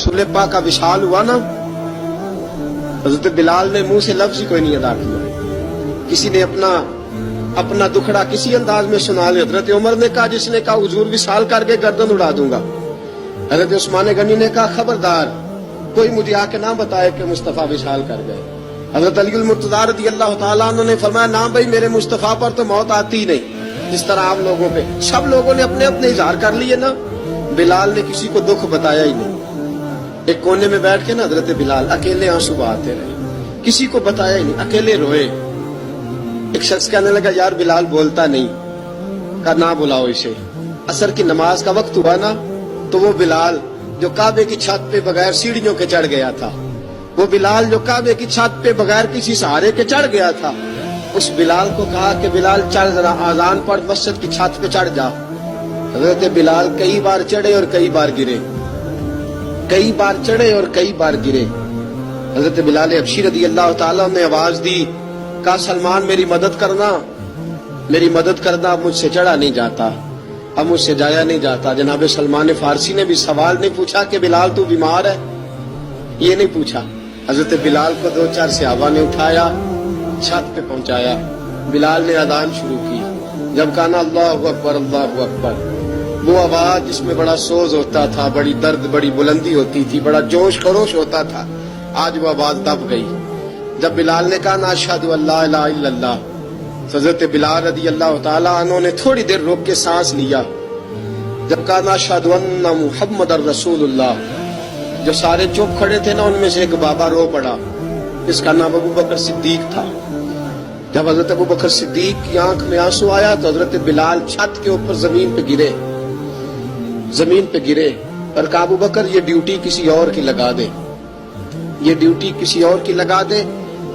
रसूल पाक का विशाल हुआ ना, हजरत बिलाल ने मुंह से लफ्ज ही कोई नहीं अदा किया। किसी ने अपना दुखड़ा किसी अंदाज में सुना लिया। हजरत उमर ने कहा, जिसने कहा हुजूर विशाल करके गर्दन उड़ा दूंगा। हजरत उस्मान गनी ने कहा, खबरदार कोई मुझे आके ना बताए कि मुस्तफा विशाल कर गए। हजरत अली मुर्तजा रज़ी अल्लाह तआला अन्हु ने फरमाया, ना भाई मेरे मुस्तफा पर तो मौत आती नहीं जिस तरह आप लोगों पे। सब लोगों ने अपने अपने इजहार कर लिए ना, बिलाल ने किसी को दुख बताया ही नहीं। एक कोने में बैठ के ना हजरत बिलाल अकेले आंसू बहाते रहे, किसी को बताया ही नहीं, अकेले रोए। एक शख्स कहने लगा, यार बिलाल बोलता नहीं। कहा, ना बुलाओ इसे। असर की नमाज का वक्त हुआ ना, तो वो बिलाल जो काबे की छत पे बगैर सीढ़ियों के चढ़ गया था, वो बिलाल जो काबे की छत पे बगैर किसी सहारे के चढ़ गया था, उस बिलाल को कहा कि बिलाल चल जरा, आजान पढ़, मस्जिद की छत पे चढ़ जा। हजरत बिलाल कई बार चढ़े और कई बार गिरे, कई बार चढ़े और कई बार गिरे। हजरत बिलाल हबशी रज़ी अल्लाह तआला ने आवाज दी, कहा, सलमान मेरी मदद करना, मेरी मदद करना। अब मुझसे चढ़ा नहीं जाता, अब मुझसे जाया नहीं जाता। जनाब सलमान फारसी ने भी सवाल नहीं पूछा कि बिलाल तू बीमार है, ये नहीं पूछा। हजरत बिलाल को 2-4 सहाबा ने उठाया, छत पे पहुंचाया। बिलाल ने अजान शुरू की। जब कहा ना अल्लाहु अकबर अल्लाहु अकबर, वो आवाज जिसमें बड़ा सोज होता था, बड़ी दर्द, बड़ी बुलंदी होती थी, बड़ा जोश खरोश होता था, आज वो आवाज दब गई। जब बिलाल ने कहा ना अशहदु अल्ला इलाहा इल्लल्लाह, हजरत बिलाल रज़ी अल्लाह तआला अन्हु ने थोड़ी देर रोक के सांस लिया। जब कहा ना अशहदु अन्ना मुहम्मदर रसूलुल्लाह, जो सारे चुप खड़े थे ना, उनमें से एक बाबा रो पड़ा, इसका नाम अबू बकर सिद्दीक था। जब हजरत अबू बकर सिद्दीक की आंख में आंसू आया तो हजरत बिलाल छत के ऊपर जमीन पे गिरे, जमीन पे गिरे और कहा, अबू बकर ये ड्यूटी किसी और की लगा दे, ये ड्यूटी किसी और की लगा दे।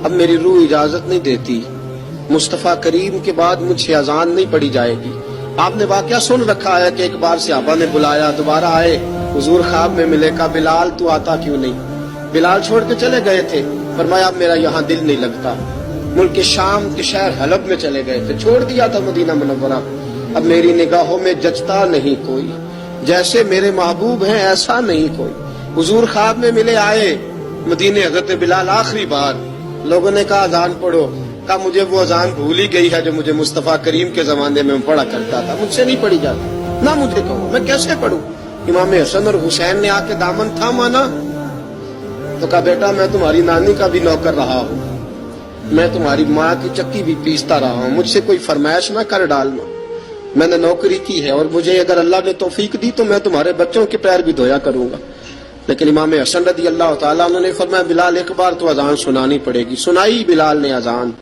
अब मेरी रूह इजाजत नहीं देती, मुस्तफा करीम के बाद मुझसे अजान नहीं पड़ी जाएगी। आपने वाकया सुन रखा है कि एक बार सहाबा ने बुलाया, दोबारा आए, हुजूर ख्वाब में मिले। कहा, बिलाल तू आता क्यों नहीं? बिलाल छोड़ के चले गए थे। फरमाया, अब मेरा यहाँ दिल नहीं लगता। मुल्क शाम के शहर हलब में चले गए थे, छोड़ दिया था मदीना मुनव्वरा। अब मेरी निगाहों में जचता नहीं कोई, जैसे मेरे महबूब हैं ऐसा नहीं कोई। हुजूर ख्वाब में मिले, आए मदीने। हजरत बिलाल आखिरी बार, लोगों ने कहा अजान पढ़ो। कहा, मुझे वो अजान भूल ही गई है जो मुझे मुस्तफा करीम के जमाने में पढ़ा करता था, मुझसे नहीं पढ़ी जाती। ना मुझे कहो, मैं कैसे पढ़ूं? इमाम हसन और हुसैन ने आके दामन थामा ना, तो कहा, बेटा मैं तुम्हारी नानी का भी नौकर रहा हूँ, मैं तुम्हारी माँ की चक्की भी पीसता रहा हूँ, मुझसे कोई फरमाइश ना कर डालना, मैंने नौकरी की है और मुझे अगर अल्लाह ने तौफीक दी तो मैं तुम्हारे बच्चों के पैर भी धोया करूंगा। लेकिन इमाम हसन रज़ी अल्लाह तआला अन्हु ने फरमाया, बिलाल एक बार तो अजान सुनानी पड़ेगी। सुनाई बिलाल ने अजान।